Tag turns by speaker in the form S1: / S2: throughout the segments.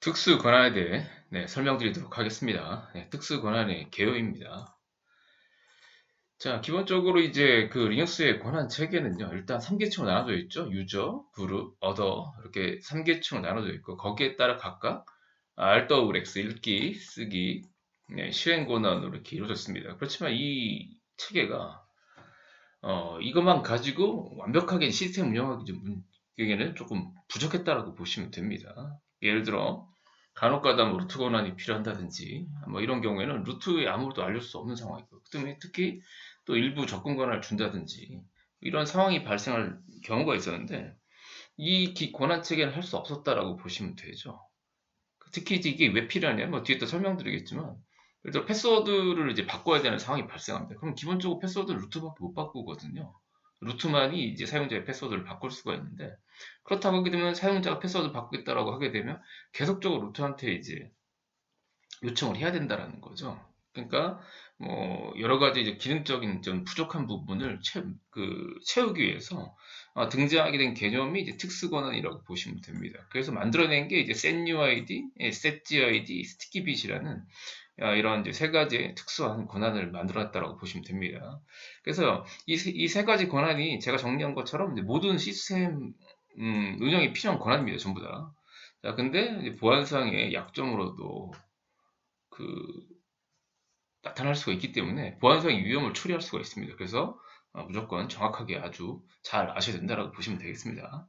S1: 특수 권한에 대해 설명드리도록 하겠습니다. 특수 권한의 개요입니다. 자, 기본적으로 이제 그 리눅스의 권한 체계는요, 일단 3계층으로 나눠져 있죠. 유저, 그룹, 어더 이렇게 3계층으로 나눠져 있고 거기에 따라 각각 RWX 읽기, 쓰기, 실행 권한으로 이렇게 이루어졌습니다. 그렇지만 이 체계가 이것만 가지고 완벽하게 시스템 운영하기에는 조금 부족했다라고 보시면 됩니다. 예를 들어 간혹가다 뭐 루트 권한이 필요한다든지 뭐 이런 경우에는 루트에 아무것도 알릴 수 없는 상황이고, 그다음에 특히 또 일부 접근 권한을 준다든지 이런 상황이 발생할 경우가 있었는데 이 권한 체계는 할 수 없었다라고 보시면 되죠. 특히 이게 왜 필요하냐, 뭐 뒤에 또 설명드리겠지만, 예를 들어 패스워드를 이제 바꿔야 되는 상황이 발생합니다. 그럼 기본적으로 패스워드를 루트밖에 못 바꾸거든요. 루트만이 이제 사용자의 패스워드를 바꿀 수가 있는데, 그렇다고 하게 되면 사용자가 패스워드 바꾸겠다라고 하게 되면 계속적으로 루트한테 이제 요청을 해야 된다라는 거죠. 그러니까 뭐 여러 가지 이제 기능적인 좀 부족한 부분을 채우기 위해서 등장하게 된 개념이 이제 특수권한이라고 보시면 됩니다. 그래서 만들어낸 게 이제 setUID, setGID, stickyBit이라는 이런 이제 세 가지의 특수한 권한을 만들어놨다고 보시면 됩니다. 그래서 이 세 가지 권한이 제가 정리한 것처럼 이제 모든 시스템 운영에 필요한 권한입니다. 전부 다. 자, 근데 이제 보안상의 약점으로도 그 나타날 수가 있기 때문에 보안상의 위험을 초래할 수가 있습니다. 그래서 무조건 정확하게 아주 잘 아셔야 된다라고 보시면 되겠습니다.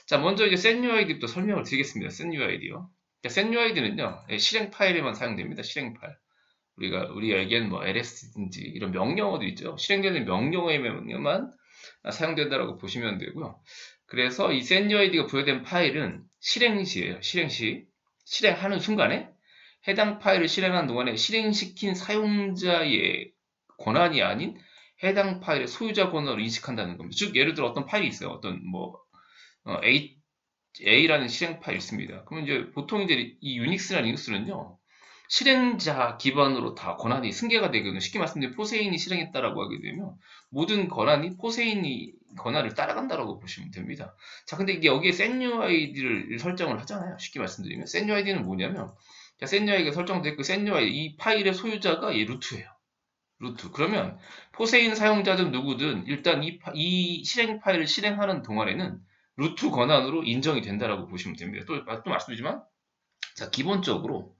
S1: 자, 먼저 이제 setUID부터 설명을 드리겠습니다. setUID요. setUID는요, 실행 파일에만 사용됩니다. 실행 파일. 우리가 알기에는 뭐 LS든지 이런 명령어도 있죠. 실행되는 명령어에만 사용된다라고 보시면 되고요. 그래서 이 setUID가 부여된 파일은 실행 시에요. 실행 시. 실행하는 순간에 해당 파일을 실행하는 동안에 실행시킨 사용자의 권한이 아닌 해당 파일의 소유자 권한으로 인식한다는 겁니다. 즉, 예를 들어 어떤 파일이 있어요. 어떤 뭐 A라는 실행 파일이 있습니다. 그러면 이제 보통 이제 이 유닉스나 리눅스는요, 실행자 기반으로 다 권한이 승계가 되거든요. 쉽게 말씀드리면 포세인이 실행했다라고 하게 되면 모든 권한이 포세인이 권한을 따라간다라고 보시면 됩니다. 자, 근데 이게 여기에 setUID를 설정을 하잖아요. 쉽게 말씀드리면 setUID는 뭐냐면, 자, setUID가 설정됐고 setUID 이 파일의 소유자가 이 루트예요. 루트. 그러면 포세인 사용자든 누구든 일단 이 실행 파일을 실행하는 동안에는 루트 권한으로 인정이 된다라고 보시면 됩니다. 또 말씀드리지만, 자, 기본적으로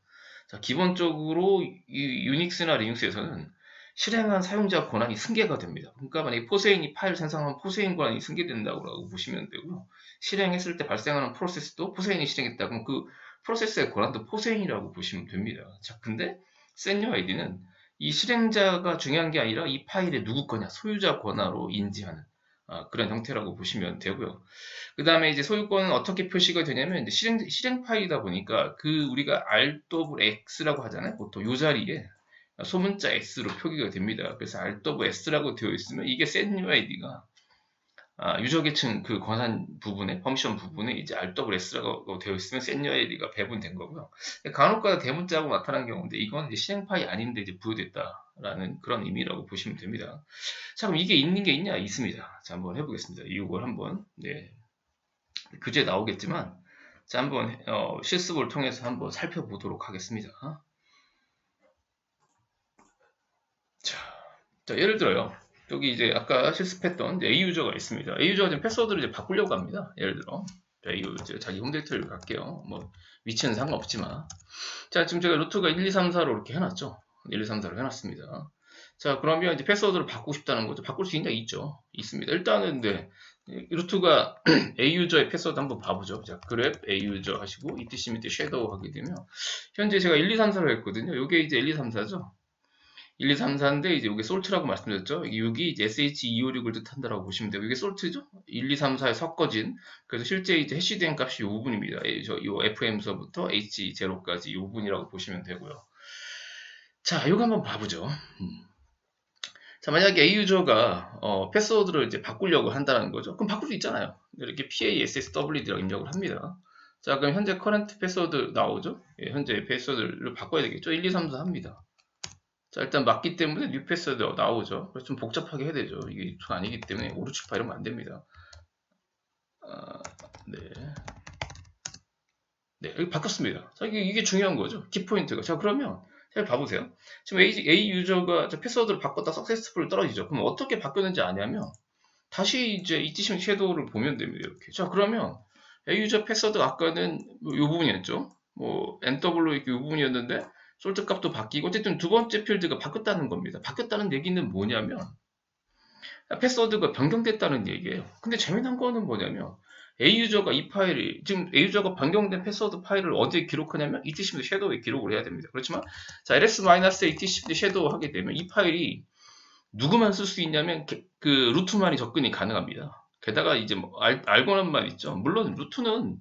S1: 이 유닉스나 리눅스에서는 실행한 사용자 권한이 승계가 됩니다. 그러니까 만약에 포세인이 파일 생성하면 포세인 권한이 승계된다고 보시면 되고요. 실행했을 때 발생하는 프로세스도 포세인이 실행했다. 그럼 그 프로세스의 권한도 포세인이라고 보시면 됩니다. 자, 근데 setUID는 이 실행자가 중요한 게 아니라 이 파일의 누구 거냐, 소유자 권한으로 인지하는 그런 형태라고 보시면 되고요. 그 다음에 이제 소유권은 어떻게 표시가 되냐면, 이제 실행 파일이다 보니까 우리가 RWX라고 하잖아요. 보통 이 자리에 소문자 X로 표기가 됩니다. 그래서 RWS라고 되어 있으면 이게 setUID가 유저 계층 그 권한 부분에, 퍼미션 부분에 이제 RWS라고 되어 있으면 setUID가 배분된 거고요. 간혹가다 대문자하고 나타난 경우인데 이건 이제 실행 파일이 아닌데 이제 부여됐다라는 그런 의미라고 보시면 됩니다. 자, 그럼 이게 있는 게 있냐? 있습니다. 자, 한번 해보겠습니다. 이걸 한번 교재 나오겠지만, 자, 한번 실습을 통해서 한번 살펴보도록 하겠습니다. 자, 예를 들어요. 여기 이제 아까 실습했던 A 유저가 있습니다. A 유저가 지금 패스워드를 이제 바꾸려고 합니다. 예를 들어 A 유저 자기 홈데이터를 갈게요. 뭐 위치는 상관없지만, 자, 지금 제가 루트가 1, 2, 3, 4로 이렇게 해놨죠. 1, 2, 3, 4로 해놨습니다. 자, 그러면 이제 패스워드를 바꾸고 싶다는 거죠. 바꿀 수 있냐? 있죠. 있습니다. 일단은 루트가 A 유저의 패스워드 한번 봐보죠. 자, grep A 유저 하시고 etc 밑에 shadow 하게 되면 현재 제가 1, 2, 3, 4로 했거든요. 이게 이제 1, 2, 3, 4죠. 1, 2, 3, 4인데 이제 이게 솔트라고 말씀드렸죠. 6이 이제 SH256을 뜻한다라고 보시면 되고, 이게 솔트죠. 1, 2, 3, 4에 섞어진. 그래서 실제 이제 해시된 값이 5분입니다. 이 FM서부터 H0까지 5분이라고 보시면 되고요. 자, 이거 한번 봐보죠. 자, 만약에 A 유저가 패스워드를 이제 바꾸려고 한다는 거죠. 그럼 바꿀 수 있잖아요. 이렇게 PASSWD라고 입력을 합니다. 자, 그럼 현재 커런트 패스워드 나오죠. 현재 패스워드를 바꿔야 되겠죠. 1, 2, 3, 4 합니다. 자, 일단 맞기 때문에 뉴 패스워드 나오죠. 그래서 좀 복잡하게 해야 되죠. 이게 유튜브 아니기 때문에 오르축파 이러면 안 됩니다. 네. 네, 여기 바뀌었습니다. 자, 이게 중요한 거죠. 키포인트가. 자, 그러면 잘 봐보세요. 지금 A 유저가 패스워드를 바꿨다 석세스풀 떨어지죠. 그럼 어떻게 바뀌었는지 아냐면 다시 이제 이티심 섀도우를 보면 됩니다. 이렇게. 자, 그러면 A 유저 패스워드 아까는 이 부분이었죠. 뭐 NW 이 부분이었는데 솔트 값도 바뀌고 어쨌든 두 번째 필드가 바뀌었다는 겁니다. 바뀌었다는 얘기는 뭐냐면 패스워드가 변경됐다는 얘기예요. 근데 재미난 거는 뭐냐면 A 유저가 이 파일이 지금 A 유저가 변경된 패스워드 파일을 어디에 기록하냐면 etc 섀도우에 기록을 해야 됩니다. 그렇지만 자 ls-a etc 섀도우 하게 되면 이 파일이 누구만 쓸 수 있냐면 그 루트만이 접근이 가능합니다. 게다가 이제 뭐 알고는만 있죠. 물론 루트는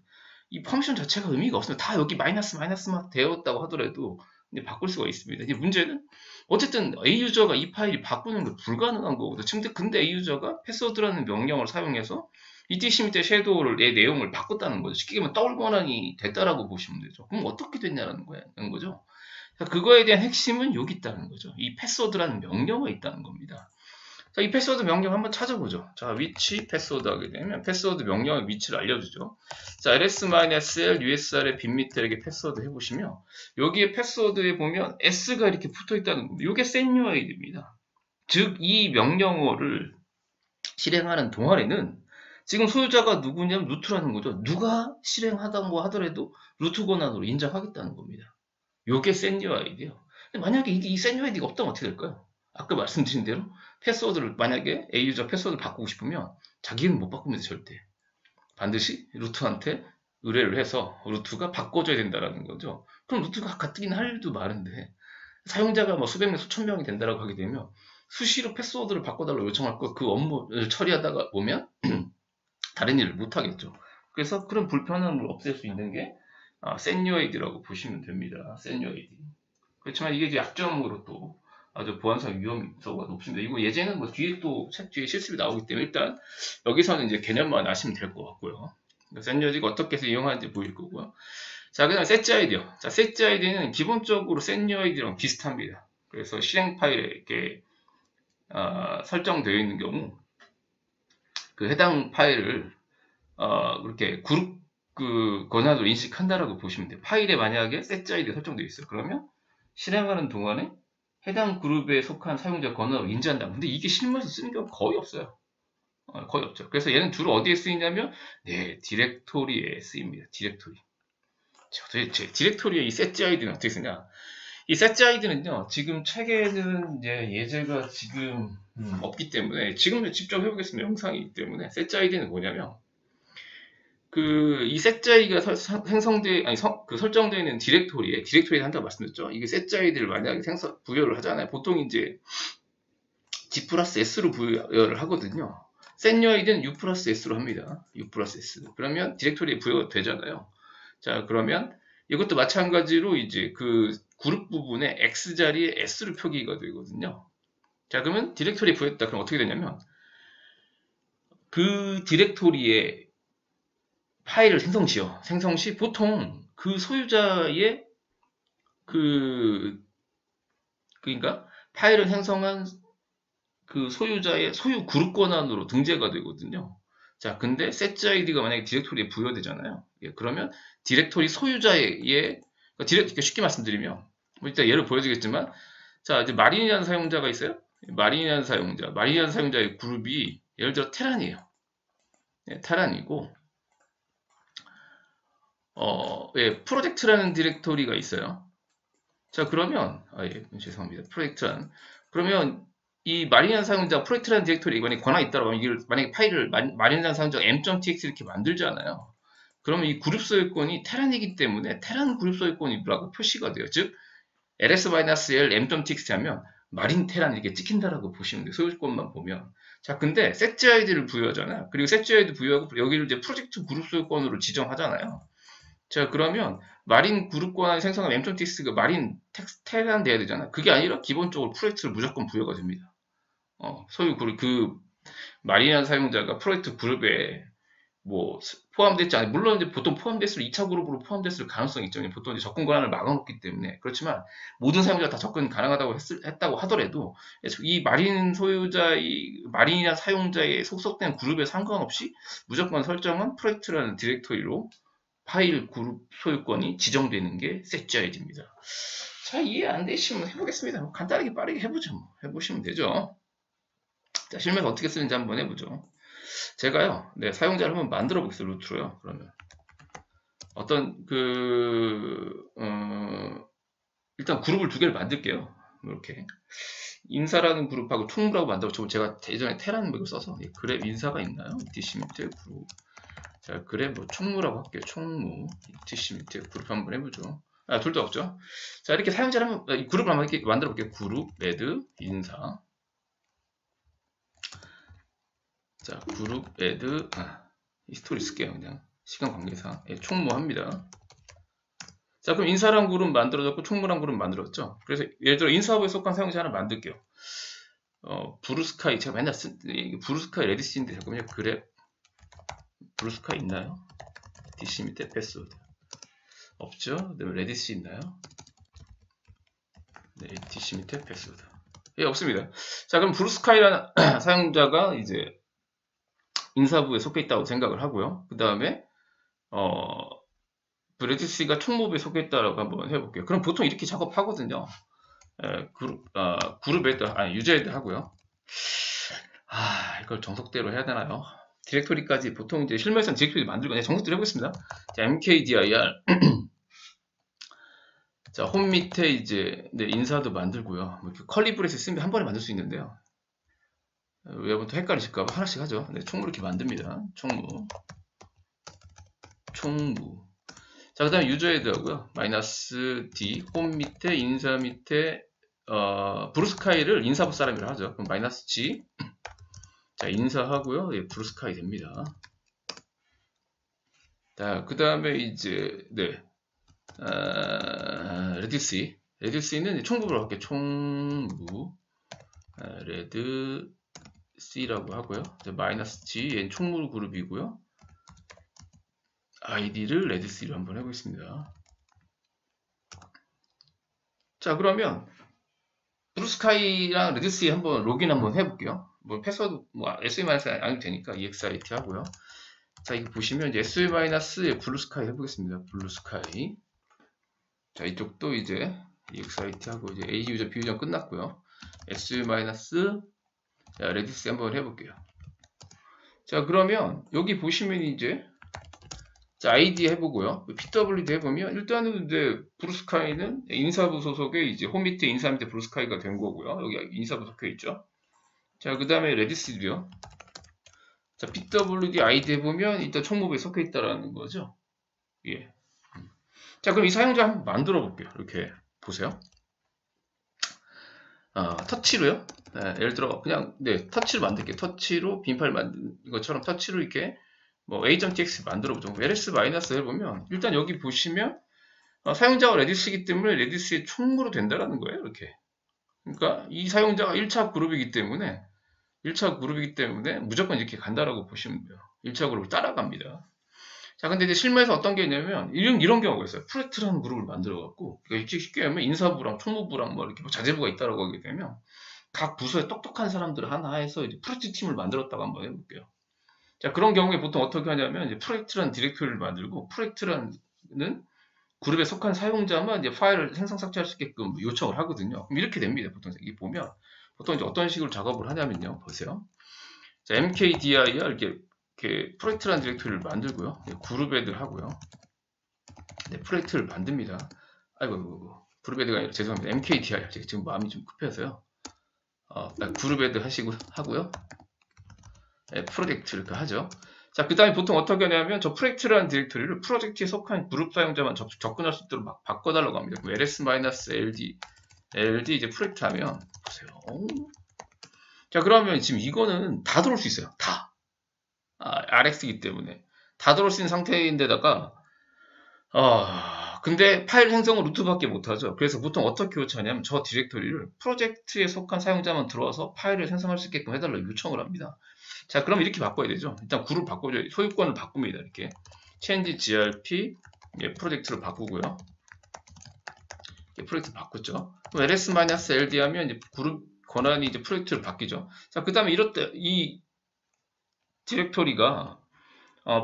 S1: 이 펑션 자체가 의미가 없습니다. 다 여기 마이너스만 되었다고 하더라도 이제 바꿀 수가 있습니다. 이제 문제는 어쨌든 A 유저가 이 파일이 바꾸는 게 불가능한 거거든요. 근데 A 유저가 패스워드라는 명령을 사용해서 etc 섀도우의 내용을 바꿨다는 거죠. 쉽게 말하면 더블 권한이 됐다라고 보시면 되죠. 그럼 어떻게 됐냐는 거죠. 그거에 대한 핵심은 여기 있다는 거죠. 이 패스워드라는 명령어가 있다는 겁니다. 자, 이 패스워드 명령 한번 찾아보죠. 자, 위치 패스워드 하게 되면 패스워드 명령의 위치를 알려주죠. 자, ls-l usr의 빈미텔에게 패스워드 해보시면 여기에 패스워드에 보면 s가 이렇게 붙어 있다는 겁니다. 이게 setUID입니다. 즉, 이 명령어를 실행하는 동안에는 지금 소유자가 누구냐면 루트라는 거죠. 누가 실행하다고 하더라도 루트 권한으로 인정하겠다는 겁니다. 요게 setUID예요. 만약에 이 setUID가 없다면 어떻게 될까요? 아까 말씀드린 대로 패스워드를 만약에 A 유저 패스워드를 바꾸고 싶으면 자기는 못 바꿉니다. 절대. 반드시 루트한테 의뢰를 해서 루트가 바꿔줘야 된다는 거죠. 그럼 루트가 가뜩이나 할 일도 많은데 사용자가 뭐 수백 명, 수천 명이 된다고 하게 되면 수시로 패스워드를 바꿔달라고 요청할 거 그 업무를 처리하다가 보면 다른 일을 못 하겠죠. 그래서 그런 불편함을 없앨 수 있는 게 setUID라고 보시면 됩니다. setUID. 그렇지만 이게 이제 약점으로 또 아주 보안상 위험도가 높습니다. 이거 예제는 뭐 뒤에 또 책 뒤에 실습이 나오기 때문에 일단 여기서는 이제 개념만 아시면 될 것 같고요. setUID가 어떻게 해서 이용하는지 보일 거고요. 자, 그 다음에 setUID요. 자, setUID는 기본적으로 setUID랑 비슷합니다. 그래서 실행 파일에 이렇게 설정되어 있는 경우 그 해당 파일을 그렇게 그룹 권한으로 인식한다라고 보시면 돼요. 파일에 만약에 setID가 설정되어 있어요. 그러면 실행하는 동안에 해당 그룹에 속한 사용자 권한으로 인지한다. 근데 이게 실무에서 쓰는 경우가 거의 없어요. 거의 없죠. 그래서 얘는 주로 어디에 쓰이냐면 디렉토리에 쓰입니다. 디렉토리. 도대체 디렉토리에 이 setID는 어떻게 쓰냐? 이 setID는요, 지금 책에는 이제 예제가 지금 없기 때문에 지금 직접 해보겠습니다. 영상이기 때문에 setID는 뭐냐면 이 setID가 설정되어 있는 디렉토리에 한다고 말씀드렸죠. 이게 setID를 만약에 부여를 하잖아요. 보통 이제 G 플러스 S로 부여를 하거든요. setUID는 U 플러스 S로 합니다. U 플러스 S. 그러면 디렉토리에 부여가 되잖아요. 자, 그러면 이것도 마찬가지로 이제 그 그룹 부분에 X 자리에 S로 표기가 되거든요. 자, 그러면 디렉토리에 부여했다. 그럼 어떻게 되냐면 그 디렉토리에 파일을 생성시 보통 그 소유자의 그러니까 파일을 생성한 그 소유자의 소유 그룹 권한으로 등재가 되거든요. 자, 근데 setID가 만약에 디렉토리에 부여되잖아요. 그러면 디렉토리 소유자의 그러니까 쉽게 말씀드리면 뭐 이따 예를 보여주겠지만 자, 이제 마린이라는 사용자가 있어요. 마린이라는 사용자의 그룹이 예를 들어 테란이에요. 테란이고 프로젝트라는 디렉토리가 있어요. 자, 그러면 죄송합니다. 프로젝트라는 그러면 이 마린이라는 사용자 프로젝트라는 디렉토리 만약에 권한이 있다고 하면 만약에 파일을 마린이라는 사용자가 m.txt 이렇게 만들잖아요. 그러면 이 그룹 소유권이 테란이기 때문에 테란 그룹 소유권이라고 표시가 돼요. 즉 ls-l m.txt 하면 마린 테란 이렇게 찍힌다라고 보시면 돼요. 소유권만 보면. 자, 근데 setID를 부여하잖아요. 그리고 setID 부여하고 여기를 이제 프로젝트 그룹 소유권으로 지정하잖아요. 자, 그러면 마린 그룹 권한이 생성한 m.txt가 마린 테란 돼야 되잖아요. 그게 아니라 기본적으로 프로젝트를 무조건 부여가 됩니다. 소유 그룹 마린이라는 사용자가 프로젝트 그룹에 뭐 포함됐지 않아요. 물론 이제 보통 포함됐을 2차 그룹으로 포함됐을 가능성이 있죠. 보통 이제 접근 권한을 막아놓기 때문에. 그렇지만 모든 사용자가 다 접근 가능하다고 했다고 하더라도 이 마린 마린이라는 사용자의 속속된 그룹에 상관없이 무조건 설정은 프로젝트라는 디렉토리로 파일 그룹 소유권이 지정되는 게 setGID입니다. 자, 이해 안 되시면 해보겠습니다. 간단하게 빠르게 해보죠. 해보시면 되죠. 자, 실무에서 어떻게 쓰는지 한번 해보죠. 제가요, 네, 사용자를 한번 만들어 보겠습니다. 루트로요. 그러면 어떤 일단 그룹을 두 개를 만들게요. 이렇게 인사라는 그룹하고 총무라고 만들었죠. 제가 예전에 테라는 걸 써서 그랩 인사가 있나요? etc 밑에 그룹. 자, 그랩 뭐 총무라고 할게요. 총무 etc 밑에 그룹 한번 해보죠. 둘 다 없죠. 자, 이렇게 사용자를 한번 그룹을 한번 이렇게 만들어 볼게요. 그룹 레드 인사. 자, 그룹 레드 히스토리 쓸게요. 그냥 시간 관계상 총무합니다. 자, 그럼 인사랑 그룹 만들어졌고 총무랑 그룹 만들었죠. 그래서 예를 들어 인사부에 속한 사용자 하나 만들게요. 브루스카이 제가 맨날 쓴 브루스카이 레디스인데 잠깐만요. 그래 브루스카이 있나요? DC 밑에 패스워드 없죠? 그다음에 레디스 있나요? 네, DC 밑에 패스워드 없습니다. 자, 그럼 브루스카이라는 사용자가 이제 인사부에 속해 있다고 생각을 하고요. 그 다음에 레디스가 총무부에 속해 있다라고 한번 해볼게요. 그럼 보통 이렇게 작업하거든요. 그룹 헤드, 유저 헤드 하고요. 이걸 정석대로 해야 되나요? 디렉토리까지 보통 이제 실무에서는 디렉토리 만들고 정석대로 해보겠습니다. 자, mkdir. 자, 홈 밑에 이제 인사도 만들고요. 뭐 이렇게 컬리 브레스 쓰면 한 번에 만들 수 있는데요. 여러분 또 헷갈리실까봐 하나씩 하죠. 네, 총무 이렇게 만듭니다. 총무. 자, 그 다음에 유저 헤드 하고요. -d, 홈 밑에, 인사 밑에, 브루스카이를 인사부 사람이라 하죠. 그럼 -g. 자, 인사하고요. 예, 브루스카이 됩니다. 자, 그 다음에 이제, 레디스. 레디스는 총무부로 할게요. 총무. 레드C라고 하고요. -g, 얘는 총무 그룹이고요. 아이디를 레드C로 한번 해보겠습니다. 자, 그러면 브루스카이랑 레드C 한번 로그인 한번 해볼게요. 뭐 패스워드 SE- 아니면 되니까 EXIT 하고요. 자, 이거 보시면 이제 SE- 블루스카이 해보겠습니다. 블루스카이. 자, 이쪽도 이제 EXIT 하고 이제 A 유저 B 유저 끝났고요. SE- 레디스 한번 해볼게요. 자, 그러면 여기 보시면 이제 자, ID 해보고요. PWD 해보면 일단은 이제 브루스카이는 인사부 소속의 이제 홈 밑에 인사 밑에 브루스카이가 된 거고요. 여기 인사부 속해 있죠. 자, 그 다음에 레디스도요. 자, PWD ID 해보면 일단 총무부에 속해 있다라는 거죠. 예. 자, 그럼 이 사용자 한번 만들어 볼게요. 이렇게 보세요. 터치로요. 예를 들어 그냥 터치로 만들게요. 터치로 빈 파일 만든 것처럼 터치로 이렇게 뭐 a.txt 만들어보죠. ls- 해보면 일단 여기 보시면 사용자가 레디스이기 때문에 레디스의 총무로 된다라는 거예요. 이렇게. 그러니까 이 사용자가 1차 그룹이기 때문에 무조건 이렇게 간다라고 보시면 돼요. 1차 그룹을 따라갑니다. 자, 근데 이제 실무에서 어떤 게 있냐면 이런 경우가 있어요. 프로젝트라는 그룹을 만들어갖고 그러니까 쉽게 하면 인사부랑 총무부랑 뭐 이렇게 자재부가 있다라고 하게 되면 각 부서에 똑똑한 사람들을 하나 해서 이제 프로젝트 팀을 만들었다고 한번 해볼게요. 자, 그런 경우에 보통 어떻게 하냐면 이제 프로젝트라는 디렉토리를 만들고 프로젝트라는 그룹에 속한 사용자만 이제 파일을 생성 삭제할 수 있게끔 요청을 하거든요. 그럼 이렇게 됩니다. 보통 여기 보면 보통 이제 어떤 식으로 작업을 하냐면요. 보세요. 자, mkdir 이렇게 프로젝트라는 디렉토리를 만들고요. 그룹 헤드 하고요. 프로젝트를 만듭니다. 아이고, 그룹 헤드가 아니라 죄송합니다. mkdir. 제가 지금 마음이 좀 급해서요. 그룹 헤드 하고요. 프로젝트 이렇게 하죠. 자, 그 다음에 보통 어떻게 하냐면 저 프로젝트라는 디렉토리를 프로젝트에 속한 그룹 사용자만 접근할 수 있도록 막 바꿔달라고 합니다. ls-ld 이제 프로젝트 하면 보세요. 자, 그러면 지금 이거는 다 들어올 수 있어요. 다. RX이기 때문에 다 들어올 수 있는 상태인데다가 근데 파일 생성은 루트밖에 못하죠. 그래서 보통 어떻게 요청하냐면 저 디렉토리를 프로젝트에 속한 사용자만 들어와서 파일을 생성할 수 있게끔 해달라고 요청을 합니다. 자, 그럼 이렇게 바꿔야 되죠. 일단 그룹 바꿔줘야 소유권을 바꿉니다. 이렇게 change grp 프로젝트를 바꾸고요. 프로젝트 바꿨죠. 그럼 ls-ld 하면 이제 그룹 권한이 이제 프로젝트를 바뀌죠. 자, 그 다음에 이럴 때 이 디렉토리가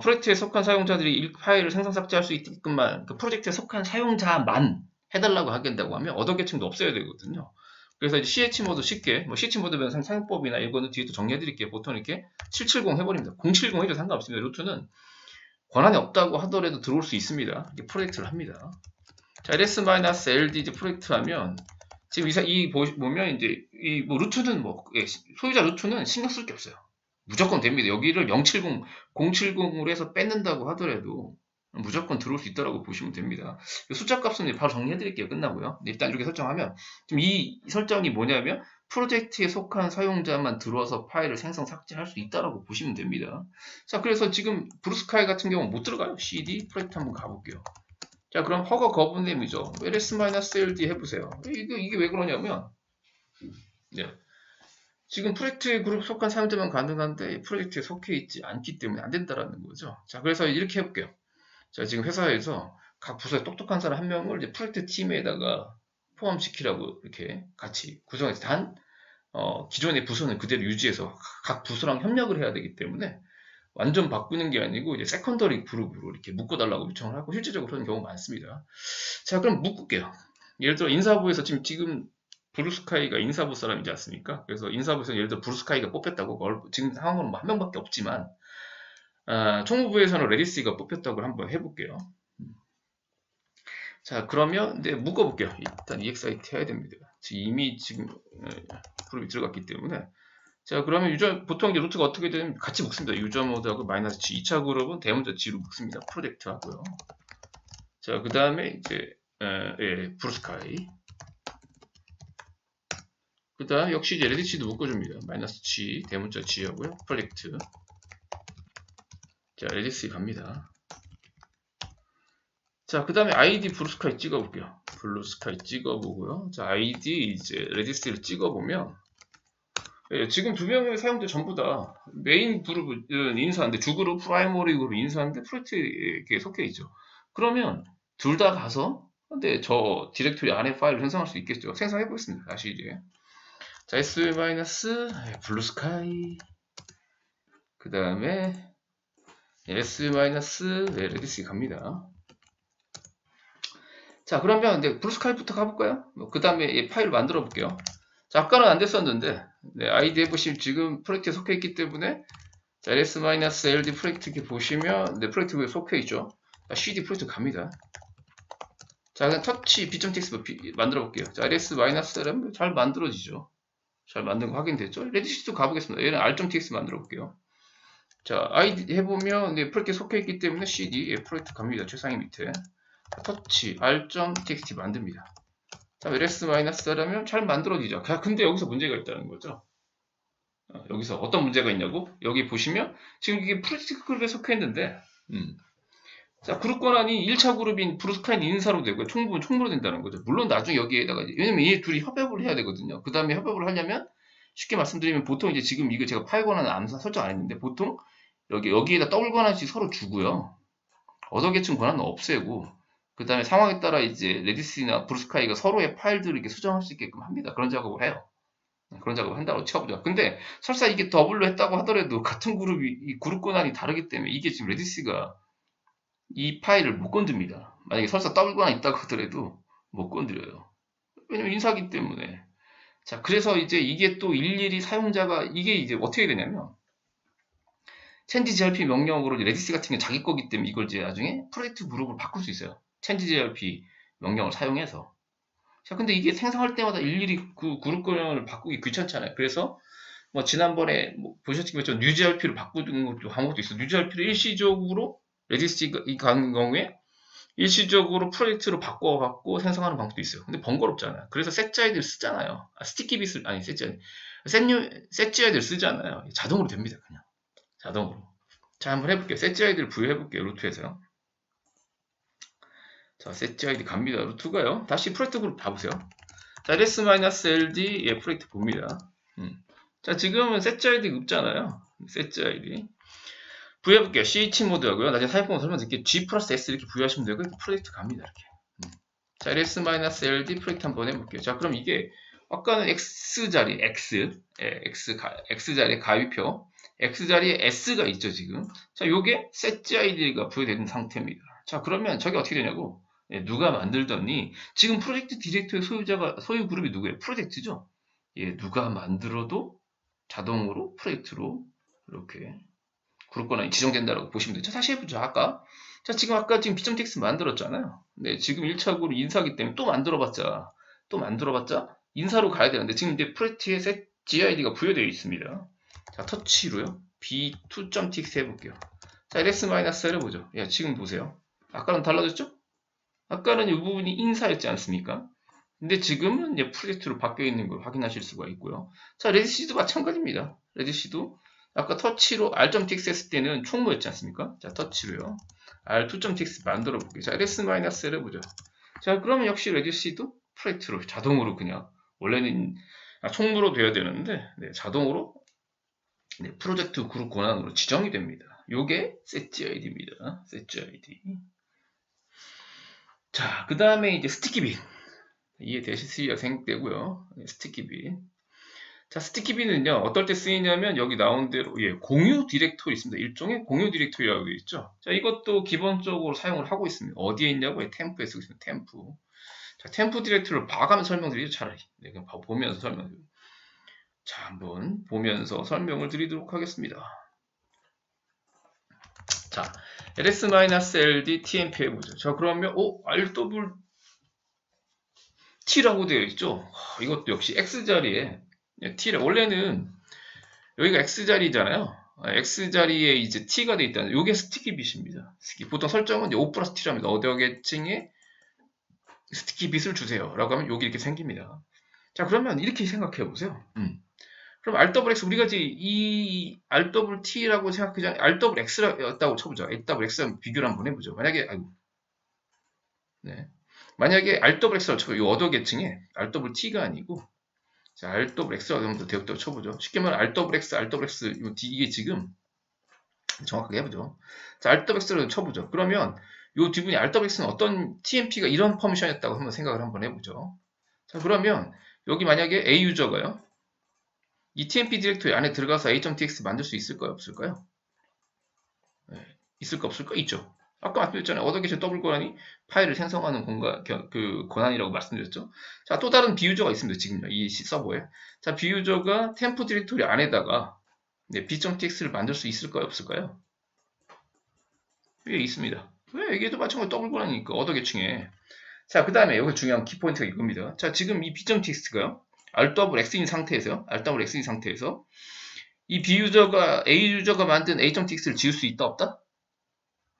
S1: 프로젝트에 속한 사용자들이 이 파일을 생성 삭제할 수 있게끔만 그 프로젝트에 속한 사용자만 해달라고 하겠다고 하면 어더 계층도 없애야 되거든요. 그래서 이제 ch모드 쉽게 뭐 ch모드면 사용법이나 이거는 뒤에 또 정리해 드릴게요. 보통 이렇게 770 해버립니다. 070 해도 상관없습니다. 루트는 권한이 없다고 하더라도 들어올 수 있습니다. 이렇게 프로젝트를 합니다. 자, ls-ld 이제 프로젝트 하면 지금 이 보면 이제 이 뭐 루트는 뭐 소유자 루트는 신경 쓸 게 없어요. 무조건 됩니다. 여기를 070, 070으로 해서 뺏는다고 하더라도 무조건 들어올 수 있다고 보시면 됩니다. 숫자 값은 바로 정리해 드릴게요. 끝나고요. 일단 이렇게 설정하면 지금 이 설정이 뭐냐면 프로젝트에 속한 사용자만 들어와서 파일을 생성 삭제할 수 있다고 보시면 됩니다. 자, 그래서 지금 브루스카이 같은 경우는 못 들어가요. cd 프로젝트 한번 가볼게요. 자, 그럼 허가 거부됨이죠. ls-ld 해보세요. 이게 왜 그러냐면 네. 지금 프로젝트에 그룹 속한 사용자만 가능한데 프로젝트에 속해 있지 않기 때문에 안 된다라는 거죠. 자, 그래서 이렇게 해볼게요. 자, 지금 회사에서 각 부서에 똑똑한 사람 한 명을 이제 프로젝트 팀에다가 포함시키라고 이렇게 같이 구성해서 기존의 부서는 그대로 유지해서 각 부서랑 협력을 해야 되기 때문에 완전 바꾸는 게 아니고 이제 세컨더리 그룹으로 이렇게 묶어달라고 요청을 하고 실질적으로 그런 경우가 많습니다. 자, 그럼 묶을게요. 예를 들어 인사부에서 지금 브루스카이가 인사부 사람이지 않습니까? 그래서 인사부에서 예를 들어 브루스카이가 뽑혔다고 지금 상황으로 한 명밖에 없지만 총무부에서는 레디스가 뽑혔다고 한번 해볼게요. 자, 그러면 묶어볼게요. 일단 EXIT 해야 됩니다. 이미 지금 그룹이 들어갔기 때문에 자, 그러면 보통 이제 루트가 어떻게 되면 같이 묶습니다. 유저 모드하고 마이너스 G. 2차 그룹은 대문자 G로 묶습니다. 프로젝트 하고요. 자, 그 다음에 이제 브루스카이. 그 다음 역시 이제 레디치도 묶어줍니다. 마이너스 G, 대문자 G 하고요. 프로젝트. 자, 레디치 갑니다. 자, 그 다음에 ID 브루스카이 찍어볼게요. 블루스카이 찍어보고요. 자, ID 이제 레디스를 찍어보면 지금 두 명의 사용자 전부 다 메인 그룹은 인수하는데 주그룹, 프라이머리 그룹 인수하는데 프로젝트에 속해 있죠. 그러면 둘 다 가서 근데 저 디렉토리 안에 파일을 생성할 수 있겠죠. 생성해 보겠습니다. 다시 이제 자, s 블루스카이 그 다음에 s 레디스 갑니다. 자, 그러면 이제 블루스카이부터 가볼까요? 그 다음에 파일을 만들어 볼게요. 자, 아까는 안 됐었는데 아이디 해보시면 지금 프로젝트에 속해 있기 때문에 자, ls-ld 프로젝트 이렇게 보시면 프로젝트에 속해 있죠. 자, cd 프로젝트 갑니다. 자, 그냥 터치 b.txt 만들어 볼게요. 자, ls-lm 잘 만들어지죠. 잘 만든 거 확인됐죠? 레디시도 가보겠습니다. 얘는 r.txt 만들어 볼게요. 자, 아이디 해보면 프로젝트에 속해 있기 때문에 cd 프로젝트 갑니다. 최상위 밑에 자, 터치 r.txt 만듭니다. 자, ls-l면 잘 만들어지죠. 근데 여기서 문제가 있다는 거죠. 여기서 어떤 문제가 있냐고? 여기 보시면 지금 이게 프로젝트 그룹에 속해 있는데 자, 그룹 권한이 1차 그룹인 브루스카인 인사로 되고요. 총무는 총무로 된다는 거죠. 물론 나중에 여기에다가 왜냐면 이 둘이 협업을 해야 되거든요. 그 다음에 협업을 하려면 쉽게 말씀드리면 보통 이제 지금 이거 제가 파일 권한은 암사 설정 안 했는데 보통 여기에다 더블 권한씩 서로 주고요. 어더 계층 권한은 없애고 그 다음에 상황에 따라 이제 레디스나 브루스카이가 서로의 파일들을 이렇게 수정할 수 있게끔 합니다. 그런 작업을 해요. 그런 작업을 한다고 쳐보죠. 근데 설사 이게 더블로 했다고 하더라도 같은 이 그룹 권한이 다르기 때문에 이게 지금 레디스가 이 파일을 못 건듭니다. 만약에 설사 더블 권한이 있다고 하더라도 못 건드려요. 왜냐면 인사기 때문에. 자, 그래서 이제 이게 또 일일이 사용자가 이게 이제 어떻게 되냐면 change.grp 명령으로 레디스 같은 게 자기 거기 때문에 이걸 이제 나중에 프로젝트 그룹으로 바꿀 수 있어요. change.grp 명령을 사용해서. 자, 근데 이게 생성할 때마다 일일이 그 그룹 권한을 바꾸기 귀찮잖아요. 그래서 뭐 지난번에 보셨지만 new.grp로 바꾸는 것도 방법도 있어요. new.grp를 일시적으로 레디스 이 경우에 일시적으로 프로젝트로 바꿔갖고 생성하는 방법도 있어요. 근데 번거롭잖아요. 그래서 setGID를 쓰잖아요. 스티키빗을 아니 setGID를 쓰잖아요. 자동으로 됩니다. 그냥 자동으로. 자, 한번 해볼게요. setGID를 부여해볼게요. 루트에서요. 자, setGID 갑니다. 루트가요. 다시 프로젝트 그룹 봐보세요. 자, ls-ld 프로젝트 봅니다. 자, 지금은 setGID 없잖아요. setGID 부여해볼게요. ch모드 하고요. 나중에 사용법을 설명드릴게요. g 플러스 s 이렇게 부여하시면 되고 프로젝트 갑니다. 이렇게. 자, ls-ld 프로젝트 한번 해볼게요. 자, 그럼 이게 아까는 x 자리 x 자리의 가위표 X 자리에 S가 있죠, 지금. 자, 요게 setGID가 부여되는 상태입니다. 자, 그러면 저게 어떻게 되냐고? 예, 누가 만들더니, 지금 프로젝트 디렉터의 소유 그룹이 누구예요? 프로젝트죠? 예, 누가 만들어도 자동으로 프로젝트로 이렇게 그룹 권한이 지정된다고 보시면 되죠. 다시 해보죠. 지금 B.txt 만들었잖아요. 네, 지금 1차 그룹 인사기 때문에 또 만들어봤자 인사로 가야 되는데, 지금 이제 프로젝트에 setGID가 부여되어 있습니다. 자, 터치로요. b2.txt 해볼게요. 자, ls-l 해보죠. 야, 지금 보세요. 아까랑 달라졌죠? 아까는 이 부분이 인사였지 않습니까? 근데 지금은 이제 프로젝트로 바뀌어 있는 걸 확인하실 수가 있고요. 자, 레드시도 마찬가지입니다. 레드시도 아까 터치로 r.txt 했을 때는 총무였지 않습니까? 자, 터치로요. r2.txt 만들어 볼게요. 자, ls-l 해보죠. 자, 그러면 역시 레드시도 프로젝트로 자동으로 그냥 원래는 총무로 돼야 되는데, 네, 자동으로 네, 프로젝트 그룹 권한으로 지정이 됩니다. 요게 setGID입니다. setGID. 자, 그 다음에 이제 스티키빈. 이해되시리라 생각되고요. 네, 스티키빈. 자, 스티키빈은요, 어떨 때 쓰이냐면, 여기 나온 대로, 예, 공유 디렉토리 있습니다. 일종의 공유 디렉토리라고 되어 있죠. 자, 이것도 기본적으로 사용을 하고 있습니다. 어디에 있냐고? 예, 템프에 쓰고 있습니다. 템프. 자, 템프 디렉토리를 봐가면서 설명드리죠, 차라리. 네, 그냥 보면서 설명드리죠. 자, 한번 보면서 설명을 드리도록 하겠습니다. 자, ls-ld tmp 해보죠. 자, 그러면, rwt라고 되어 있죠? 이것도 역시 x자리에, t를, 원래는 여기가 x자리잖아요. x자리에 이제 t가 되어 있다는, 요게 스티키 bit입니다. 보통 설정은 5 플러스 t랍니다. 어디어게층에 스티키 bit을 주세요. 라고 하면 여기 이렇게 생깁니다. 자, 그러면 이렇게 생각해 보세요. 그럼 RWX, 우리가 이제 이 RWT라고 생각하지 않아요. RWX였다고 쳐보죠. RWX랑 비교를 한번 해보죠. 만약에 RWX라고 쳐보죠. 이 어더 계층에 RWT가 아니고, 자, RWX라고 한번 대역대역 쳐보죠. 쉽게 말하면 RWX, 이게 지금 정확하게 해보죠. 자, RWX를 쳐보죠. 그러면 이 뒷분이 RWX는 어떤 TMP가 이런 퍼미션이었다고 한번 생각을 한번 해보죠. 자, 그러면 여기 만약에 A 유저가요. 이 TMP 디렉토리 안에 들어가서 a.txt 만들 수 있을까요? 없을까요? 네, 있을까 없을까? 있죠. 아까 말씀드렸잖아요. 어더게이션 더블 권한이 파일을 생성하는 권한이라고 말씀드렸죠. 자, 또 다른 비유저가 있습니다. 지금요. 이 서버에. 자, 비유저가 템프 디렉토리 안에다가 b.txt를 만들 수 있을까요? 없을까요? 예, 있습니다. 왜? 이게도 마찬가지로 더블 권한이니까 어더계층에. 자, 그 다음에 여기 중요한 키포인트가 이겁니다. 자, 지금 이 b.txt가요. RWX인 상태에서 이 B유저가 A 유저가 만든 a.txt를 지울 수 있다 없다?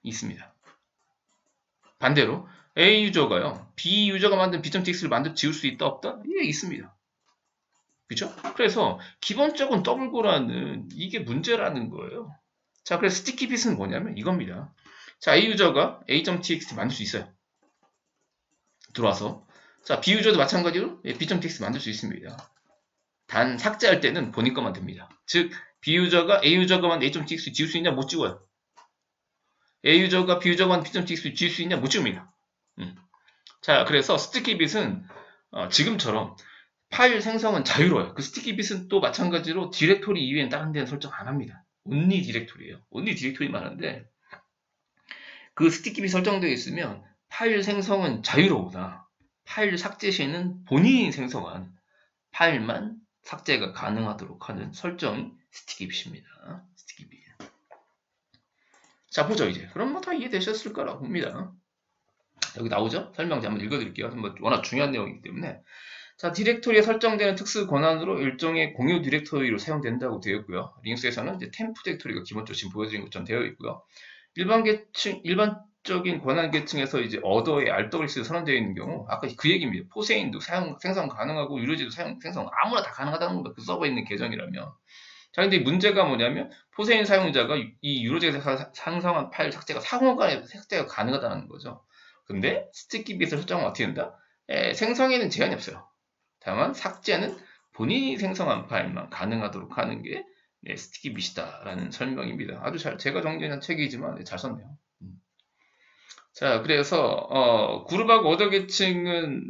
S1: 있습니다. 반대로 A 유저가요. B 유저가 만든 b.txt를 지울 수 있다 없다? 예, 있습니다. 그죠? 그래서 기본적인 더블 권한은 이게 문제라는 거예요. 자, 그래서 스티키 bit은 뭐냐면 이겁니다. 자, A 유저가 a.txt 만들 수 있어요. 들어와서. 자, B 유저도 마찬가지로 b.txt 만들 수 있습니다. 단 삭제할 때는 본인 것만 됩니다. 즉 B 유저가 A 유저가만 a.txt 지울 수 있냐? 못 지워요. A 유저가 B 유저가만 b.txt 지울 수 있냐? 못 지웁니다. 자, 그래서 스티키 bit은 지금처럼 파일 생성은 자유로워요. 그 스티키 bit은 또 마찬가지로 디렉토리 이외엔 다른 데는 설정 안 합니다. 온리 디렉토리예요. 온리 디렉토리만 하는데 그 스티키 bit이 설정되어 있으면 파일 생성은 자유로우나 파일 삭제 시에는 본인이 생성한 파일만 삭제가 가능하도록 하는 설정이 스티키 bit입니다. 스티키 bit. 자, 보죠, 이제. 그럼 뭐 다 이해되셨을 거라고 봅니다. 여기 나오죠? 설명지 한번 읽어드릴게요. 워낙 중요한 내용이기 때문에. 자, 디렉토리에 설정되는 특수 권한으로 일종의 공유 디렉토리로 사용된다고 되어 있고요. 리눅스에서는 이제 템프 디렉토리가 기본적으로 지금 보여드린 것처럼 되어 있고요. 일반적인 권한 계층에서 이제 어더의 RWX가 선언되어 있는 경우, 아까 그 얘기입니다. 포세인도 생성 가능하고 유로지도 생성 아무나 다 가능하다는 겁니다. 그 서버에 있는 계정이라면. 자, 근데 문제가 뭐냐면, 포세인 사용자가 이 유로지에서 생성한 파일 삭제가 상호간에 삭제가 가능하다는 거죠. 근데 스티키 bit을 설정하면 어떻게 된다? 생성에는 제한이 없어요. 다만 삭제는 본인이 생성한 파일만 가능하도록 하는 게 스티키 bit이다라는 설명입니다. 아주 제가 정리한 책이지만 잘 썼네요. 자, 그래서 그룹하고 어더 계층은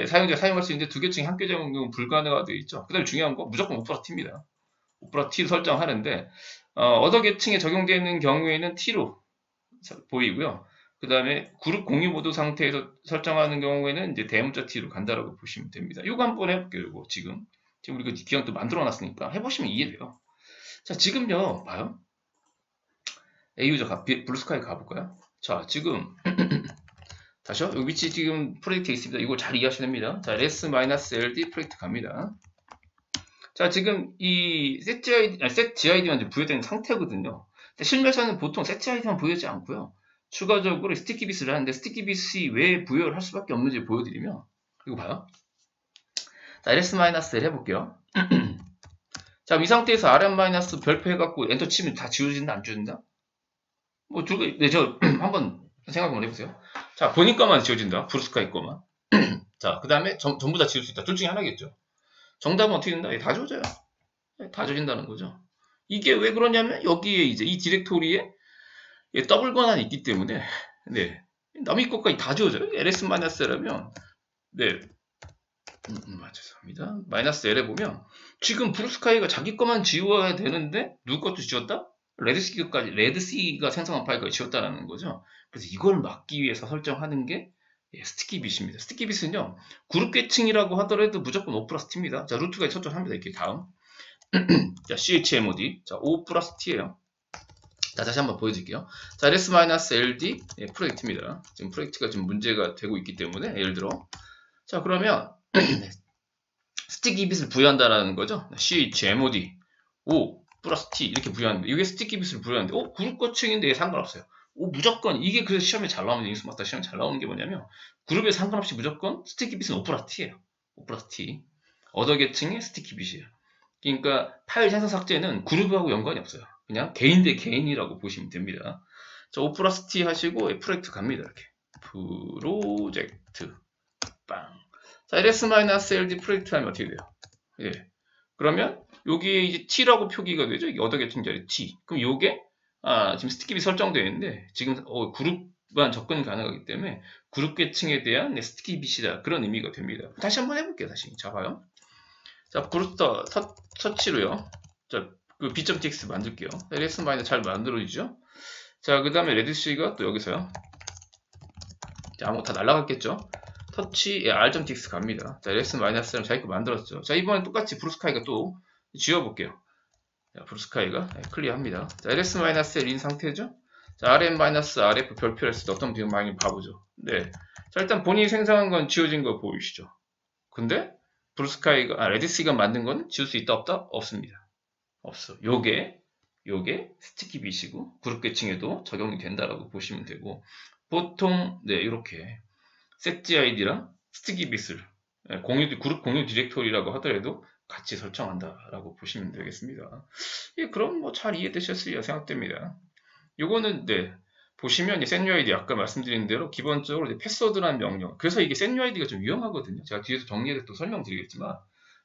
S1: 사용자가 사용할 수 있는데 두 계층이 함께 적용은 불가능하되어 있죠. 그 다음에 중요한 거 무조건 5+T입니다. 5+T 설정하는데 어더 계층에 적용되는 경우에는 T로 보이고요. 그 다음에 그룹 공유 모드 상태에서 설정하는 경우에는 이제 대문자 T로 간다라고 보시면 됩니다. 이거 한번 해볼게요. 이거 지금 우리가 기왕 또 만들어 놨으니까 해보시면 이해돼요. 자, 지금요, 봐요. A유저 블루스카이 가볼까요? 자, 지금 다시요. 여기 위치 지금 프로젝트에 있습니다. 이거 잘 이해하셔야 됩니다. 자, res-ld 프로젝트 갑니다. 자, 지금 이 setGID만 부여된 상태거든요. 실무에서는 보통 setGID만 부여되지 않고요. 추가적으로 스티키빗을 하는데 스티키빗이 왜 부여를 할 수밖에 없는지 보여드리면 이거 봐요. 자, ls-l 해볼게요. 자, 이 상태에서 rm- 별표 해갖고 엔터 치면 다 지워진다 안 지워진다? 뭐 네, 저 한번 생각 한번 해보세요. 자, 본인 거만 지워진다. 브루스카이 거만. 자, 그 다음에 전부 다 지울 수 있다. 둘 중에 하나겠죠. 정답은 어떻게 된다? 다 지워져요. 다 지워진다는 거죠. 이게 왜 그러냐면 여기에 이제 이 디렉토리에 더블 권한이 있기 때문에 네, 남의 것까지 다 지워져요. ls-l하면 네, 죄송합니다. -l에 보면 지금 브루스카이가 자기 것만 지워야 되는데 누구 것도 지웠다? 레드씨가 생성한 파일까지 지웠다라는 거죠. 그래서 이걸 막기 위해서 설정하는 게 스티키빗입니다. 스티키빗은요, 그룹 계층이라고 하더라도 무조건 5+T입니다. 자, 루트까지 설정합니다. 이렇게 다음. 자, chmod. 자, 5+T예요. 자, 다시 한번 보여드릴게요. 자, ls-ld 프로젝트입니다. 지금 프로젝트가 좀 문제가 되고 있기 때문에 예를 들어 자, 그러면 스티키빗을 부여한다라는 거죠. chmod 5+t 이렇게 부여하는데 이게 스티키빗을 부여하는데 그룹 거층인데 상관없어요. 무조건 이게 그래서 시험에 잘 나오는 잉스마스터 시험에 잘 나오는 게 뭐냐면 그룹에 상관없이 무조건 스티키빗은 5+t예요. 5+t 어더 계층의 스티키빗이에요. 그러니까 파일 생성 삭제는 그룹하고 연관이 없어요. 그냥 개인 대 개인이라고 보시면 됩니다. 자, 5+t 하시고 프로젝트 갑니다. 이렇게 프로젝트 빵. 자, ls-ld 프로젝트 하면 어떻게 돼요? 예. 그러면 여기에 이제 t라고 표기가 되죠. 이게 어더 계층 자리 t. 그럼 요게 지금 스티키빗 설정되어 있는데 지금 그룹만 접근 가능하기 때문에 그룹 계층에 대한 스티키빗이다. 그런 의미가 됩니다. 다시 한번 해볼게요. 다시 잡아요. 자, 브루스터 터치로요. 자, 그 b.txt 만들게요. ls- 잘 만들어지죠. 자, 그 다음에 레드씨가 또 여기서요. 자, 아무 다 날라갔겠죠. 터치 r.txt 갑니다. 자, ls-랑 자기 거 만들었죠. 자, 이번엔 똑같이 브루스카이가 또 지워볼게요. 자, 브루스카이가 클리어합니다. 자, ls-l인 상태죠. 자, rm-rf 별표를 했을 때 어떤 비용이 봐보죠. 네. 자, 일단 본인이 생성한 건 지워진 거 보이시죠. 근데 브루스카이가 레드씨가 만든 건 지울 수 있다 없다? 없습니다. 없어. 요게 스티키빗이고 그룹 계층에도 적용이 된다라고 보시면 되고 보통 네, 이렇게 setGID랑 스티키빗을 그룹 공유 디렉토리라고 하더라도 같이 설정한다라고 보시면 되겠습니다. 예, 그럼 뭐 잘 이해되셨으리라 생각됩니다. 요거는 네, 보시면 setUID 아까 말씀드린 대로 기본적으로 패스워드라는 명령. 그래서 이게 setUID가 좀 위험하거든요. 제가 뒤에서 정리해서 또 설명드리겠지만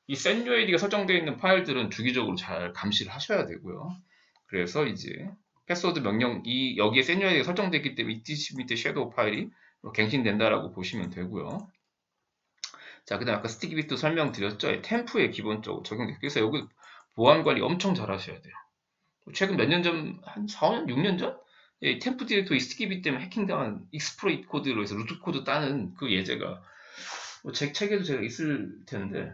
S1: 이 setUID가 설정되어 있는 파일들은 주기적으로 잘 감시를 하셔야 되고요. 그래서 이제 패스워드 명령 여기에 setUID가 설정되기 때문에 이 밑에 섀도우 파일이 갱신된다라고 보시면 되고요. 자, 그 다음 아까 스티키빗도 설명드렸죠. 템프에 기본적으로 적용돼요. 그래서 여기 보안 관리 엄청 잘 하셔야 돼요. 최근 몇 년 전, 한 4, 5년, 6년 전? 예, 템프 디렉토리 스티키빗 때문에 해킹당한 익스플로이트 코드로 해서 루트 코드 따는 그 예제가 제 책에도 제가 있을 텐데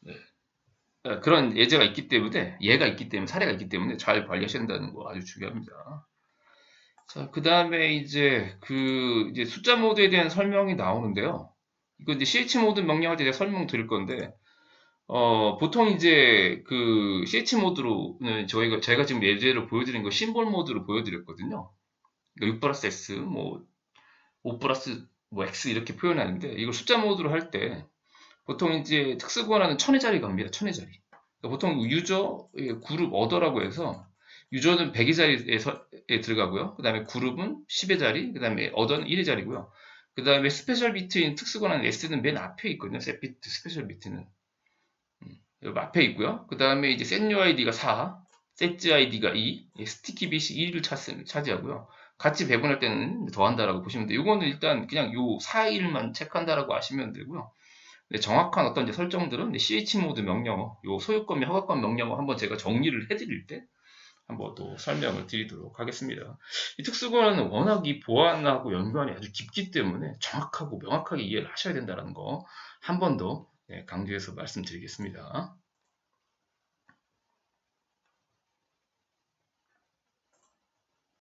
S1: 네. 그런 예제가 있기 때문에 사례가 있기 때문에 잘 관리하셔야 된다는 거 아주 중요합니다. 자, 그 다음에 이제 이제 숫자 모드에 대한 설명이 나오는데요. 이거 이제 ch 모드 명령할 때 제가 설명 드릴 건데 보통 이제 ch 모드로는 제가 지금 예제로 보여드린 거 심볼 모드로 보여드렸거든요. 그러니까 6+x, 뭐 5+x 이렇게 표현하는데 이걸 숫자 모드로 할 때 보통 이제 특수 권한은 1000의 자리 갑니다. 1000의 자리. 그러니까 보통 유저 그룹 어더라고 해서 유저는 100의 자리에 들어가고요. 그 다음에 그룹은 10의 자리, 그 다음에 어더는 1의 자리고요. 그 다음에 스페셜 비트인 특수 권한 S는 맨 앞에 있거든요. 셋비트 스페셜 비트는 앞에 있고요. 그 다음에 이제 setUID가 4, setGID가 2, 스티키빗이 1을 차지하고요. 같이 배분할 때는 더한다라고 보시면 돼요. 이거는 일단 그냥 요 4, 1만 체크한다라고 아시면 되고요. 네, 정확한 어떤 이제 설정들은 chmod 명령어, 요 소유권 및 허가권 명령어 한번 제가 정리를 해드릴 때 한번 또 설명을 드리도록 하겠습니다. 이 특수권한은 워낙 이 보안하고 연관이 아주 깊기 때문에 정확하고 명확하게 이해를 하셔야 된다는 거 한 번 더 강조해서 말씀드리겠습니다.